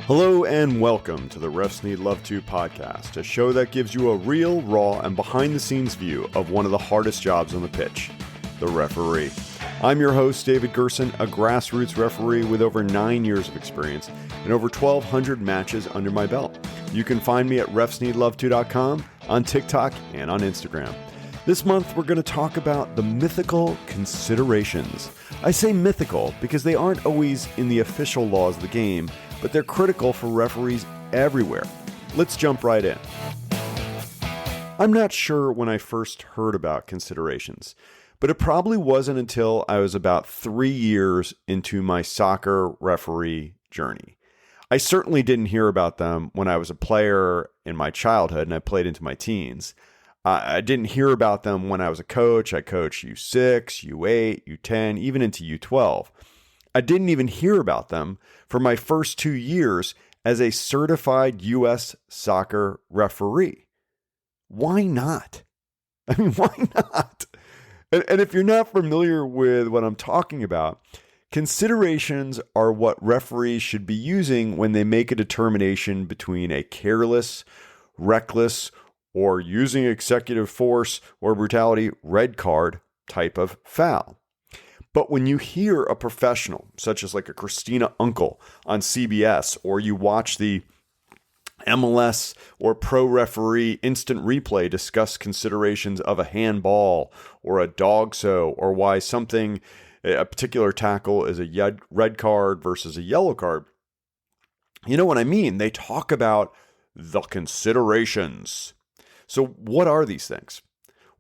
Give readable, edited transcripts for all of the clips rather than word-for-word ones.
Hello and welcome to the Refs Need Love To podcast, a show that gives you a real, raw, and behind-the-scenes view of one of the hardest jobs on the pitch, the referee. I'm your host, David Gerson, a grassroots referee with over 9 years of experience and over 1,200 matches under my belt. You can find me at refsneedlove2.com, on TikTok, and on Instagram. This month, we're going to talk about the mythical considerations. I say mythical because they aren't always in the official laws of the game, but they're critical for referees everywhere. Let's jump right in. I'm not sure when I first heard about considerations, but it probably wasn't until I was about 3 years into my soccer referee journey. I certainly didn't hear about them when I was a player in my childhood and I played into my teens. I didn't hear about them when I was a coach. I coached U6, U8, U10, even into U12. I didn't even hear about them for my first 2 years as a certified U.S. soccer referee. Why not? I mean, why not? And if you're not familiar with what I'm talking about, considerations are what referees should be using when they make a determination between a careless, reckless, or using executive force or brutality red card type of foul. But when you hear a professional, such as like a Christina Uncle on CBS, or you watch the MLS or pro referee instant replay discuss considerations of a handball or a dogso, or why something, a particular tackle is a red card versus a yellow card, you know what I mean? They talk about the considerations. So what are these things?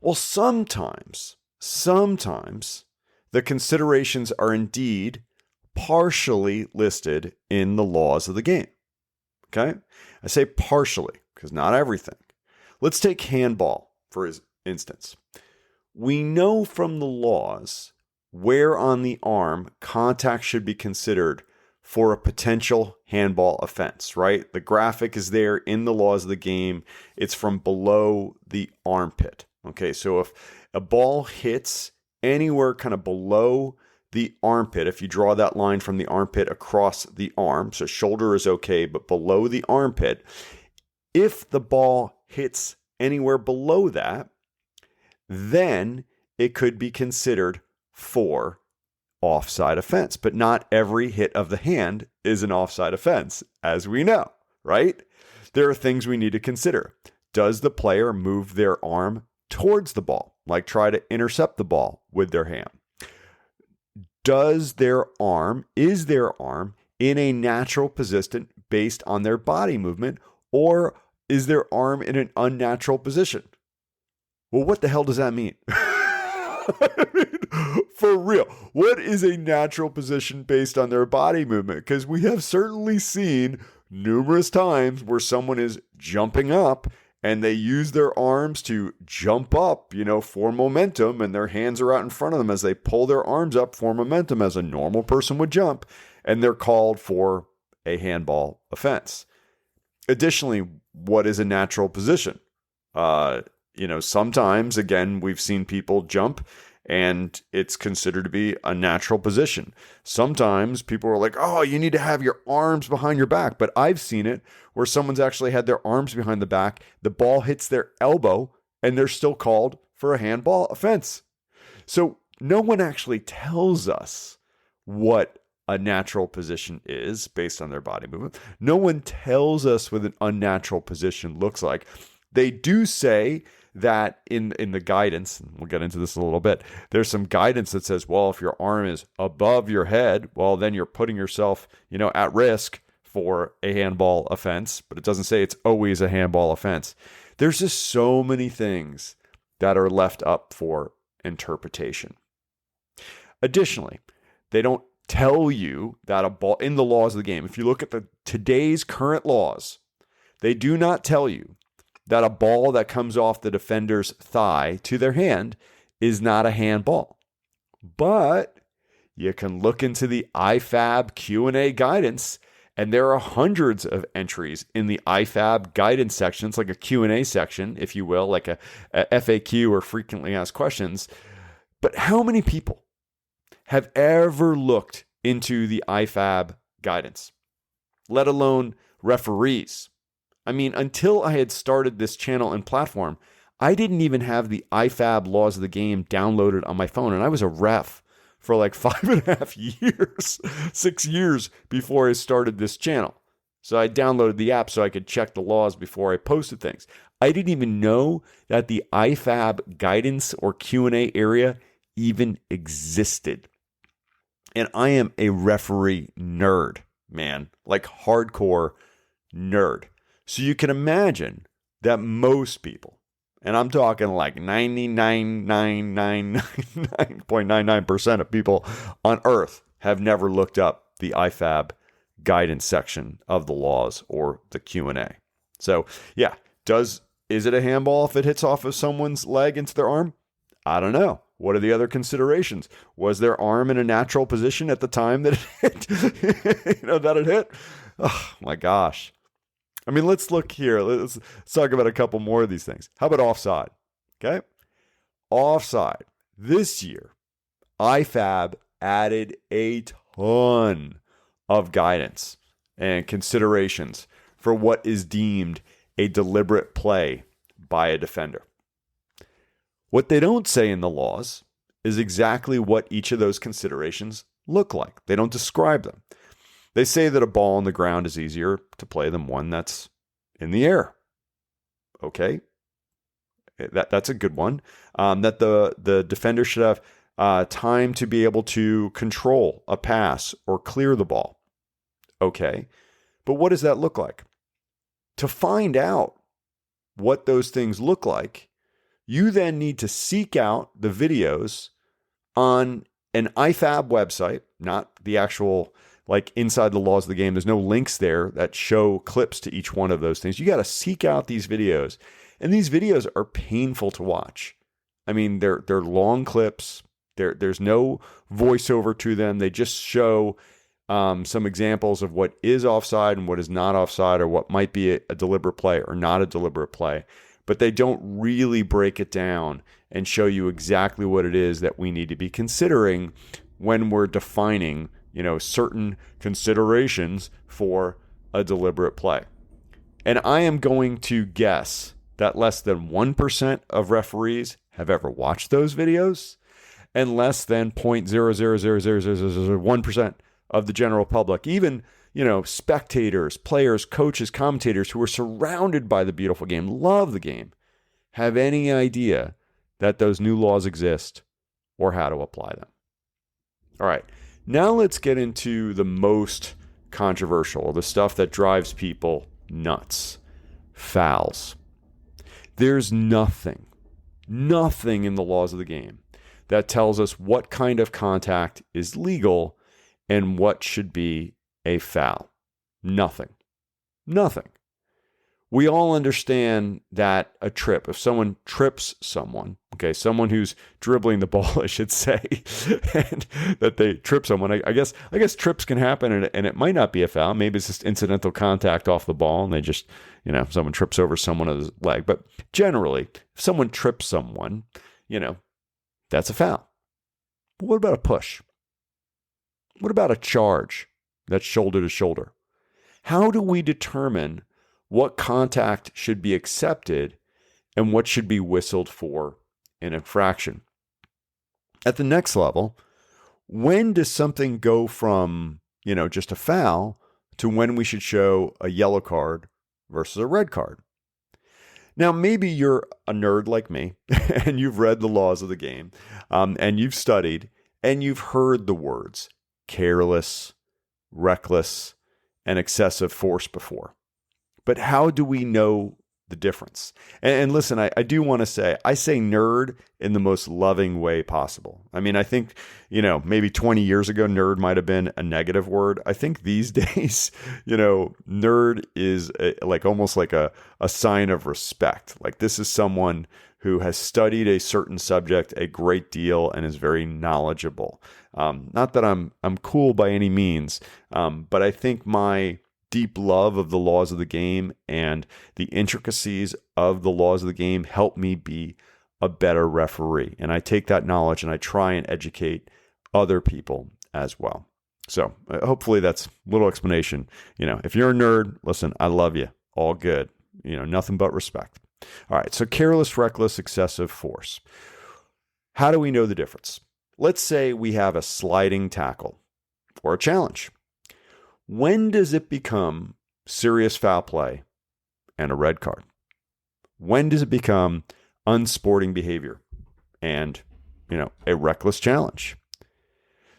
Well, sometimes the considerations are indeed partially listed in the laws of the game. Okay? I say partially because not everything. Let's take handball for instance. We know from the laws where on the arm contact should be considered for a potential handball offense, right? The graphic is there in the laws of the game. It's from below the armpit. Okay, so if a ball hits anywhere kind of below the armpit, if you draw that line from the armpit across the arm, so shoulder is okay, but below the armpit, if the ball hits anywhere below that, then it could be considered for offside offense. But not every hit of the hand is an offside offense, as we know, right? There are things we need to consider. Does the player move their arm towards the ball, like try to intercept the ball with their hand? Is their arm in a natural position based on their body movement, or is their arm in an unnatural position? Well, what the hell does that mean? I mean, for real, what is a natural position based on their body movement? Because we have certainly seen numerous times where someone is jumping up and they use their arms to jump up, for momentum, and their hands are out in front of them as they pull their arms up for momentum as a normal person would jump, and they're called for a handball offense. Additionally, what is a natural position? Sometimes, again, we've seen people jump and it's considered to be a natural position. Sometimes people are like, oh, you need to have your arms behind your back. But I've seen it where someone's actually had their arms behind the back, the ball hits their elbow, and they're still called for a handball offense. So no one actually tells us what a natural position is based on their body movement. No one tells us what an unnatural position looks like. They do say that in the guidance, and we'll get into this a little bit, there's some guidance that says, well, if your arm is above your head, well, then you're putting yourself, at risk for a handball offense, but it doesn't say it's always a handball offense. There's just so many things that are left up for interpretation. Additionally, they don't tell you that a ball in the laws of the game, if you look at today's current laws, they do not tell you that a ball that comes off the defender's thigh to their hand is not a handball. But you can look into the IFAB Q&A guidance, and there are hundreds of entries in the IFAB guidance section. It's like a Q&A section, if you will, like a FAQ or frequently asked questions. But how many people have ever looked into the IFAB guidance? let alone referees. I mean, until I had started this channel and platform, I didn't even have the IFAB laws of the game downloaded on my phone. And I was a ref for like 5.5 years, 6 years before I started this channel. So I downloaded the app so I could check the laws before I posted things. I didn't even know that the IFAB guidance or Q&A area even existed. And I am a referee nerd, man, like hardcore nerd. So you can imagine that most people, and I'm talking like 99.9999% of people on earth have never looked up the IFAB guidance section of the laws or the Q&A. So yeah, is it a handball if it hits off of someone's leg into their arm? I don't know. What are the other considerations? Was their arm in a natural position at the time that it hit? That it hit? Oh my gosh. I mean, let's look here. Let's talk about a couple more of these things. How about offside? Okay. Offside. This year, IFAB added a ton of guidance and considerations for what is deemed a deliberate play by a defender. What they don't say in the laws is exactly what each of those considerations look like. They don't describe them. They say that a ball on the ground is easier to play than one that's in the air. Okay, that's a good one. That the defender should have time to be able to control a pass or clear the ball. Okay, but what does that look like? To find out what those things look like, you then need to seek out the videos on an IFAB website, not the actual, like inside the laws of the game. There's no links there that show clips to each one of those things. You got to seek out these videos. And these videos are painful to watch. I mean, they're long clips. There's no voiceover to them. They just show some examples of what is offside and what is not offside, or what might be a deliberate play or not a deliberate play. But they don't really break it down and show you exactly what it is that we need to be considering when we're defining, certain considerations for a deliberate play. And I am going to guess that less than 1% of referees have ever watched those videos, and less than 0.0000001% of the general public, even spectators, players, coaches, commentators who are surrounded by the beautiful game, love the game, have any idea that those new laws exist or how to apply them. All right, now let's get into the most controversial, the stuff that drives people nuts. Fouls. There's nothing in the laws of the game that tells us what kind of contact is legal and what should be a foul. Nothing. We all understand that a trip, if someone trips someone, okay, someone who's dribbling the ball, I should say, and that they trip someone, I guess trips can happen, and it might not be a foul. Maybe it's just incidental contact off the ball, and they just, someone trips over someone's leg. But generally, if someone trips someone, that's a foul. But what about a push? What about a charge that's shoulder to shoulder? How do we determine what contact should be accepted and what should be whistled for an infraction? At the next level, when does something go from, just a foul to when we should show a yellow card versus a red card? Now, maybe you're a nerd like me and you've read the laws of the game, and you've studied and you've heard the words careless, reckless, and excessive force before. But how do we know the difference? And listen, I do want to say, I say nerd in the most loving way possible. I mean, I think, maybe 20 years ago, nerd might have been a negative word. I think these days, nerd is almost like a sign of respect. Like, this is someone who has studied a certain subject a great deal and is very knowledgeable. Not that I'm cool by any means, but I think my deep love of the laws of the game and the intricacies of the laws of the game help me be a better referee. And I take that knowledge and I try and educate other people as well. So hopefully that's a little explanation. If you're a nerd, listen, I love you. All good. Nothing but respect. All right. So careless, reckless, excessive force. How do we know the difference? Let's say we have a sliding tackle or a challenge. When does it become serious foul play and a red card? When does it become unsporting behavior and, a reckless challenge?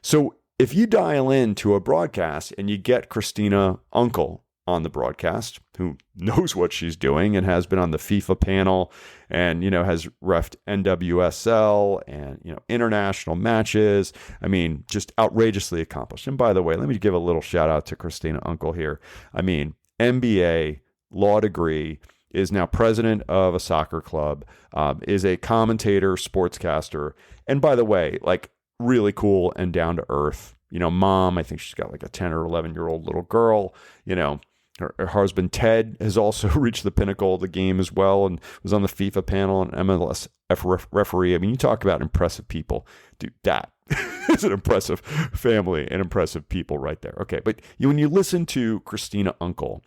So if you dial into a broadcast and you get Christina Uncle on the broadcast, who knows what she's doing and has been on the FIFA panel and, has reffed NWSL and, international matches. I mean, just outrageously accomplished. And by the way, let me give a little shout out to Christina Uncle here. I mean, MBA, law degree, is now president of a soccer club, is a commentator, sportscaster. And by the way, like, really cool and down to earth. Mom, I think she's got like a 10 or 11-year-old little girl. Her husband, Ted, has also reached the pinnacle of the game as well and was on the FIFA panel and MLS referee. I mean, you talk about impressive people. Dude, that is an impressive family and impressive people right there. Okay, but when you listen to Christina Uncle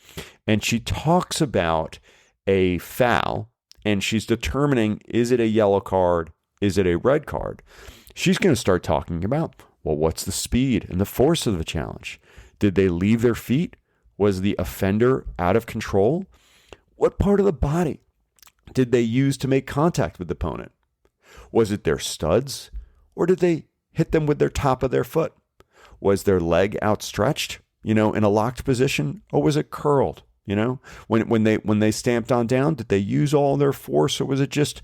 and she talks about a foul and she's determining, is it a yellow card? Is it a red card? She's going to start talking about, well, what's the speed and the force of the challenge? Did they leave their feet? Was the offender out of control? What part of the body did they use to make contact with the opponent? Was it their studs, or did they hit them with their top of their foot? Was their leg outstretched, in a locked position, or was it curled? When they stamped on down, did they use all their force, or was it just,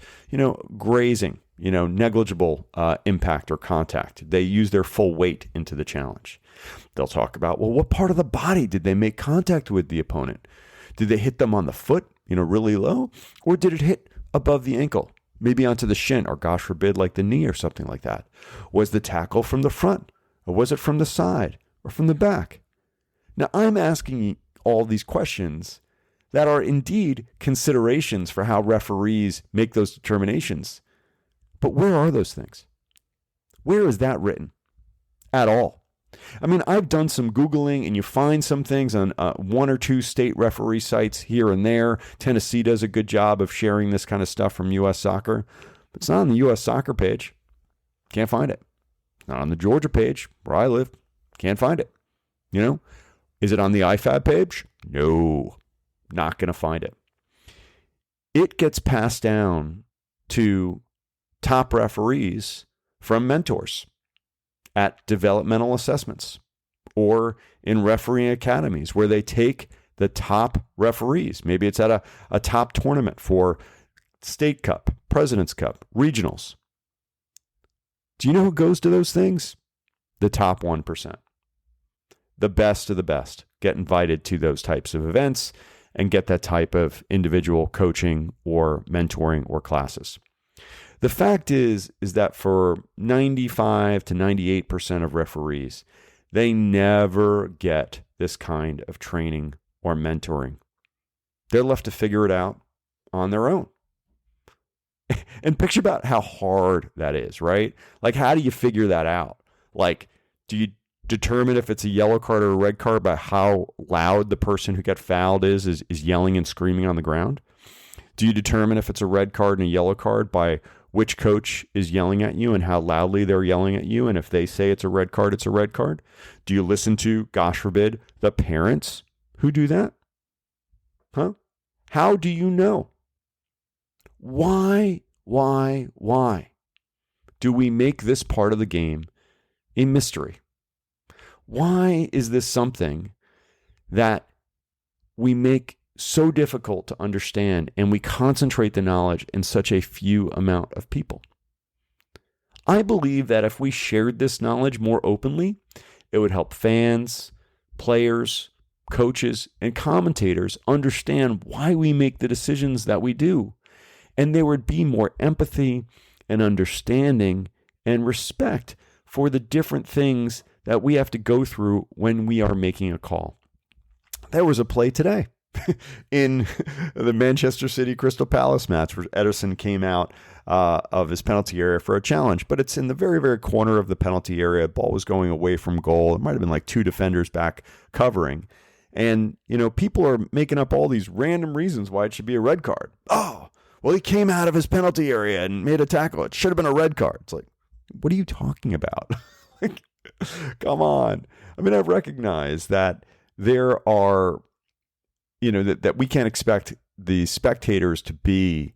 grazing? Negligible impact or contact. They use their full weight into the challenge. They'll talk about, well, what part of the body did they make contact with the opponent? Did they hit them on the foot, really low? Or did it hit above the ankle, maybe onto the shin, or gosh forbid, like the knee or something like that? Was the tackle from the front, or was it from the side, or from the back? Now, I'm asking all these questions that are indeed considerations for how referees make those determinations. But where are those things? Where is that written at all? I mean, I've done some Googling, and you find some things on one or two state referee sites here and there. Tennessee does a good job of sharing this kind of stuff from U.S. Soccer. But it's not on the U.S. Soccer page. Can't find it. Not on the Georgia page, where I live. Can't find it. Is it on the IFAB page? No. Not going to find it. It gets passed down to top referees from mentors at developmental assessments or in refereeing academies where they take the top referees. Maybe it's at a top tournament for State Cup, President's Cup, regionals. Do you know who goes to those things? The top 1%. The best of the best get invited to those types of events and get that type of individual coaching or mentoring or classes. The fact is that for 95 to 98% of referees, they never get this kind of training or mentoring. They're left to figure it out on their own. And picture about how hard that is, right? Like, how do you figure that out? Like, do you determine if it's a yellow card or a red card by how loud the person who got fouled is yelling and screaming on the ground? Do you determine if it's a red card and a yellow card by which coach is yelling at you and how loudly they're yelling at you? And if they say it's a red card, it's a red card. Do you listen to, gosh forbid, the parents who do that? Huh? How do you know? Why do we make this part of the game a mystery? Why is this something that we make so difficult to understand and we concentrate the knowledge in such a few amount of people? I believe that if we shared this knowledge more openly, it would help fans, players, coaches, and commentators understand why we make the decisions that we do. And there would be more empathy and understanding and respect for the different things that we have to go through when we are making a call. There was a play today. in the Manchester City Crystal Palace match where Ederson came out of his penalty area for a challenge, but it's in the very, very corner of the penalty area. Ball was going away from goal. It might have been like two defenders back covering. And, people are making up all these random reasons why it should be a red card. Oh, well, he came out of his penalty area and made a tackle. It should have been a red card. It's like, what are you talking about? Like, come on. I mean, I've recognized that there are, that we can't expect the spectators to be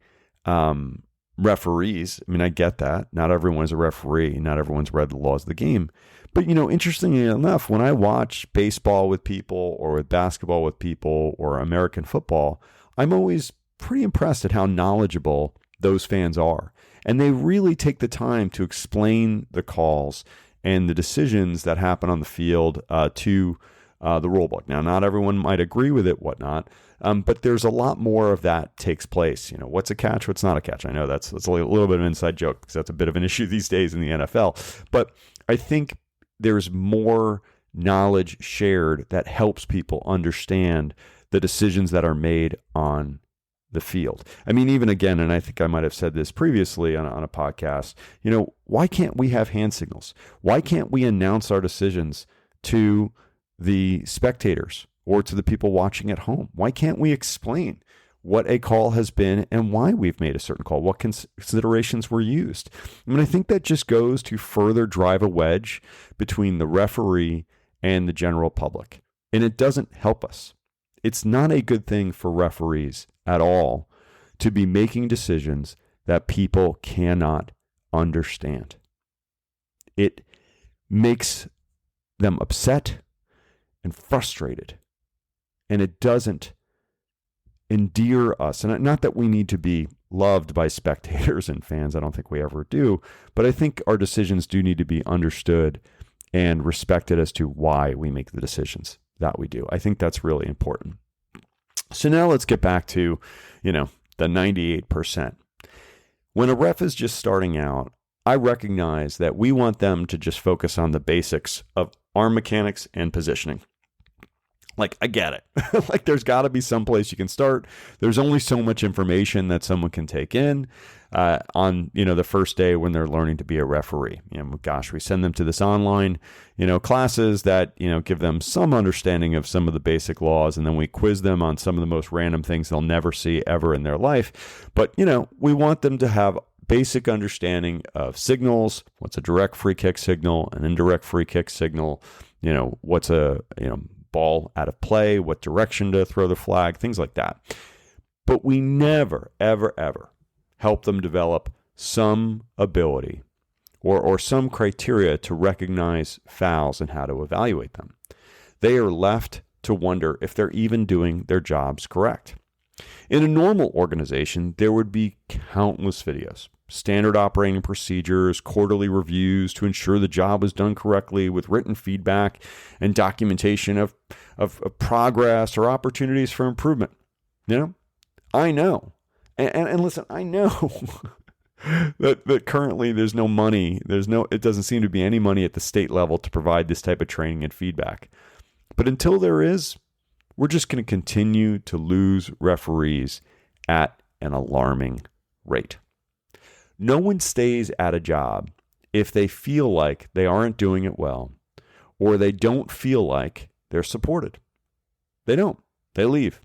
referees. I mean, I get that. Not everyone is a referee. Not everyone's read the laws of the game. But, interestingly enough, when I watch baseball with people or with basketball with people or American football, I'm always pretty impressed at how knowledgeable those fans are. And they really take the time to explain the calls and the decisions that happen on the field to the rule book. Now, not everyone might agree with it, whatnot, but there's a lot more of that takes place. What's a catch, what's not a catch? I know that's a little bit of an inside joke because that's a bit of an issue these days in the NFL. But I think there's more knowledge shared that helps people understand the decisions that are made on the field. I mean, even again, and I think I might have said this previously on a podcast, why can't we have hand signals? Why can't we announce our decisions to the spectators or to the people watching at home? Why can't we explain what a call has been and why we've made a certain call, what considerations were used? I mean, I think that just goes to further drive a wedge between the referee and the general public. And it doesn't help us. It's not a good thing for referees at all to be making decisions that people cannot understand. It makes them upset and frustrated. And it doesn't endear us. And not that we need to be loved by spectators and fans. I don't think we ever do. But I think our decisions do need to be understood and respected as to why we make the decisions that we do. I think that's really important. So now let's get back to, the 98%. When a ref is just starting out, I recognize that we want them to just focus on the basics of arm mechanics and positioning. Like, I get it. Like, there's got to be some place you can start. There's only so much information that someone can take in on, the first day when they're learning to be a referee. We send them to this online, classes that, give them some understanding of some of the basic laws. And then we quiz them on some of the most random things they'll never see ever in their life. But, we want them to have basic understanding of signals. What's a direct free kick signal, an indirect free kick signal, what's a, ball out of play, what direction to throw the flag, things like that. But we never, ever, ever help them develop some ability or some criteria to recognize fouls and how to evaluate them. They are left to wonder if they're even doing their jobs correct. In a normal organization, there would be countless videos, standard operating procedures, quarterly reviews to ensure the job was done correctly with written feedback and documentation of progress or opportunities for improvement. I know. And listen, I know that currently there's no money. It doesn't seem to be any money at the state level to provide this type of training and feedback. But until there is, we're just going to continue to lose referees at an alarming rate. No one stays at a job if they feel like they aren't doing it well or they don't feel like they're supported. They don't. They leave.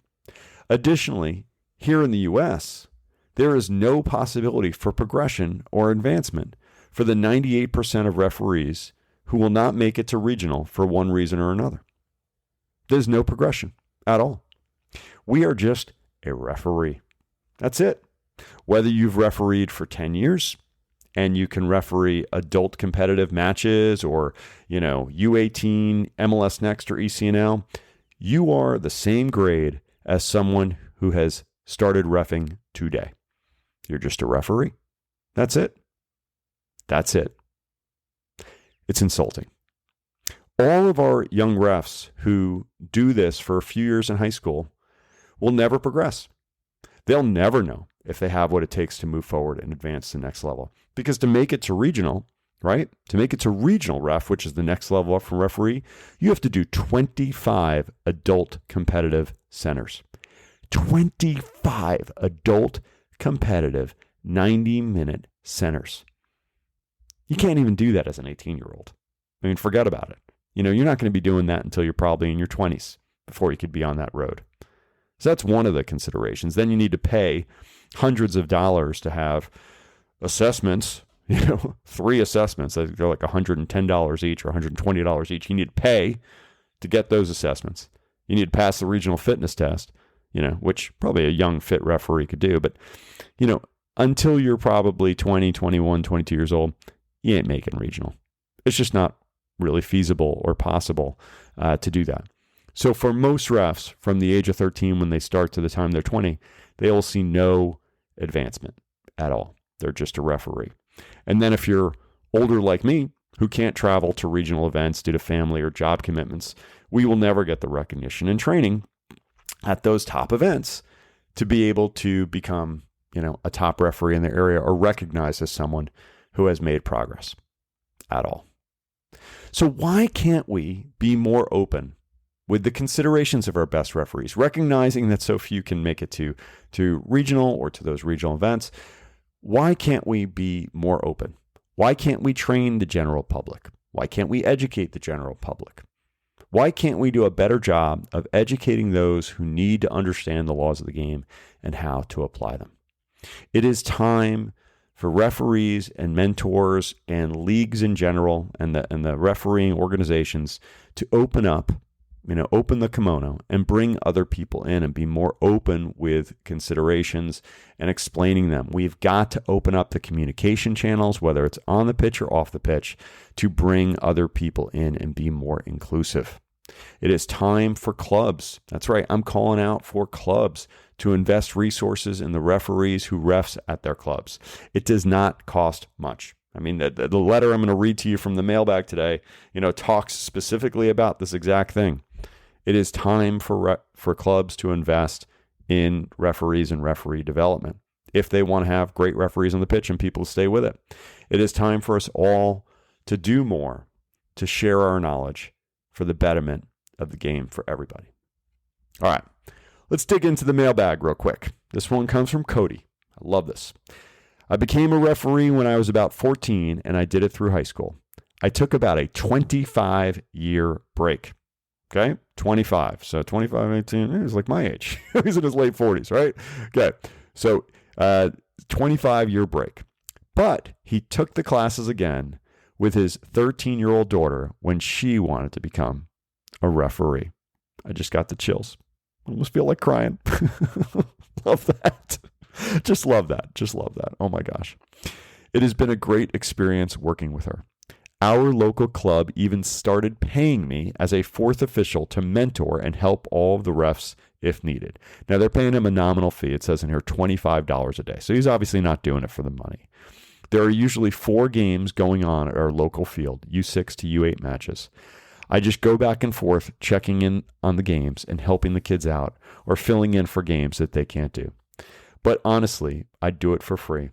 Additionally, here in the U.S., there is no possibility for progression or advancement for the 98% of referees who will not make it to regional for one reason or another. There's no progression at all. We are just a referee. That's it. Whether you've refereed for 10 years and you can referee adult competitive matches or, U18, MLS Next, or ECNL, you are the same grade as someone who has started reffing today. You're just a referee. That's it. That's it. It's insulting. All of our young refs who do this for a few years in high school will never progress. They'll never know if they have what it takes to move forward and advance to the next level. Because to make it to regional, right? To make it to regional ref, which is the next level up from referee, you have to do 25 adult competitive centers. 25 adult competitive 90-minute centers. You can't even do that as an 18-year-old. I mean, forget about it. You're not going to be doing that until you're probably in your 20s before you could be on that road. So that's one of the considerations. Then you need to pay hundreds of dollars to have assessments, 3 assessments that go like $110 each or $120 each. You need to pay to get those assessments. You need to pass the regional fitness test, which probably a young fit referee could do. But, until you're probably 20, 21, 22 years old, you ain't making regional. It's just not really feasible or possible to do that. So for most refs from the age of 13 when they start to the time they're 20, they will see no advancement at all. They're just a referee. And then if you're older like me, who can't travel to regional events due to family or job commitments, we will never get the recognition and training at those top events to be able to become, a top referee in their area or recognized as someone who has made progress at all. So why can't we be more open with the considerations of our best referees, recognizing that so few can make it to regional or to those regional events? Why can't we be more open? Why can't we train the general public? Why can't we educate the general public? Why can't we do a better job of educating those who need to understand the laws of the game and how to apply them? It is time for referees and mentors and leagues in general and the refereeing organizations to open up, open the kimono and bring other people in and be more open with considerations and explaining them. We've got to open up the communication channels, whether it's on the pitch or off the pitch, to bring other people in and be more inclusive. It is time for clubs. That's right. I'm calling out for clubs to invest resources in the referees who refs at their clubs. It does not cost much. I mean, the letter I'm going to read to you from the mailbag today, talks specifically about this exact thing. It is time for clubs to invest in referees and referee development if they want to have great referees on the pitch and people to stay with it. It is time for us all to do more, to share our knowledge for the betterment of the game for everybody. All right, let's dig into the mailbag real quick. This one comes from Cody. I love this. I became a referee when I was about 14, and I did it through high school. I took about a 25-year break. Okay, 25. So 25, 18, he's like my age. He's in his late 40s, right? Okay, so 25-year break. But he took the classes again with his 13-year-old daughter when she wanted to become a referee. I just got the chills. Almost feel like crying. Love that. Just love that. Just love that. Oh my gosh. It has been a great experience working with her. Our local club even started paying me as a fourth official to mentor and help all of the refs if needed. Now, they're paying him a nominal fee. It says in here $25 a day. So he's obviously not doing it for the money. There are usually 4 games going on at our local field, U6 to U8 matches. I just go back and forth checking in on the games and helping the kids out or filling in for games that they can't do. But honestly, I'd do it for free.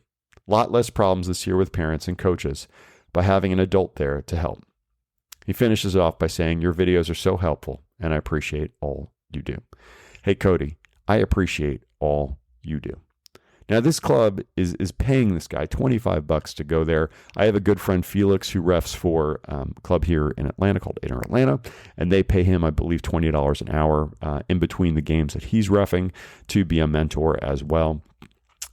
A lot less problems this year with parents and coaches by having an adult there to help. He finishes off by saying, your videos are so helpful and I appreciate all you do. Hey, Cody, I appreciate all you do. Now, this club is paying this guy $25 to go there. I have a good friend, Felix, who refs for a club here in Atlanta called Inter Atlanta, and they pay him, I believe, $20 an hour in between the games that he's reffing to be a mentor as well.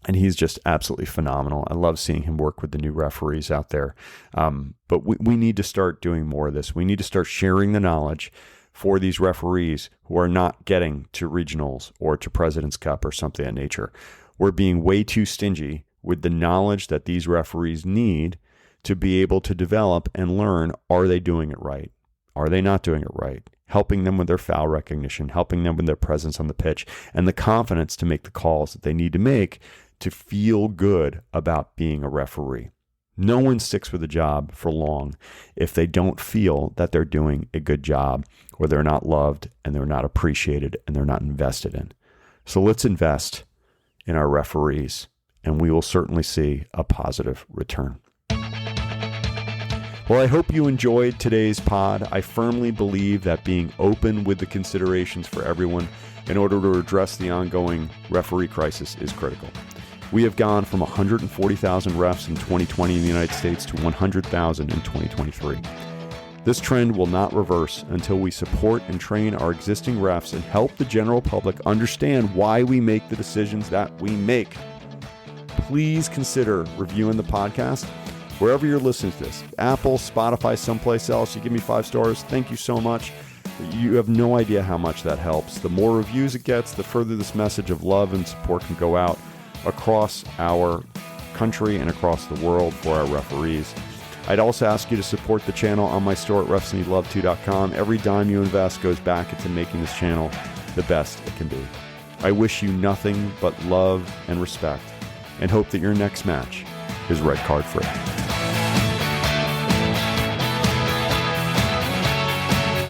And he's just absolutely phenomenal. I love seeing him work with the new referees out there. But we need to start doing more of this. We need to start sharing the knowledge for these referees who are not getting to regionals or to President's Cup or something of that nature. We're being way too stingy with the knowledge that these referees need to be able to develop and learn, are they doing it right? Are they not doing it right? Helping them with their foul recognition, helping them with their presence on the pitch, and the confidence to make the calls that they need to make to feel good about being a referee. No one sticks with a job for long if they don't feel that they're doing a good job or they're not loved and they're not appreciated and they're not invested in. So let's invest in our referees, and we will certainly see a positive return. Well, I hope you enjoyed today's pod. I firmly believe that being open with the considerations for everyone in order to address the ongoing referee crisis is critical. We have gone from 140,000 refs in 2020 in the United States to 100,000 in 2023. This trend will not reverse until we support and train our existing refs and help the general public understand why we make the decisions that we make. Please consider reviewing the podcast wherever you're listening to this. Apple, Spotify, someplace else. You give me 5 stars. Thank you so much. You have no idea how much that helps. The more reviews it gets, the further this message of love and support can go out across our country and across the world for our referees. I'd also ask you to support the channel on my store at refsneedlove2.com. Every dime you invest goes back into making this channel the best it can be. I wish you nothing but love and respect, and hope that your next match is red card free.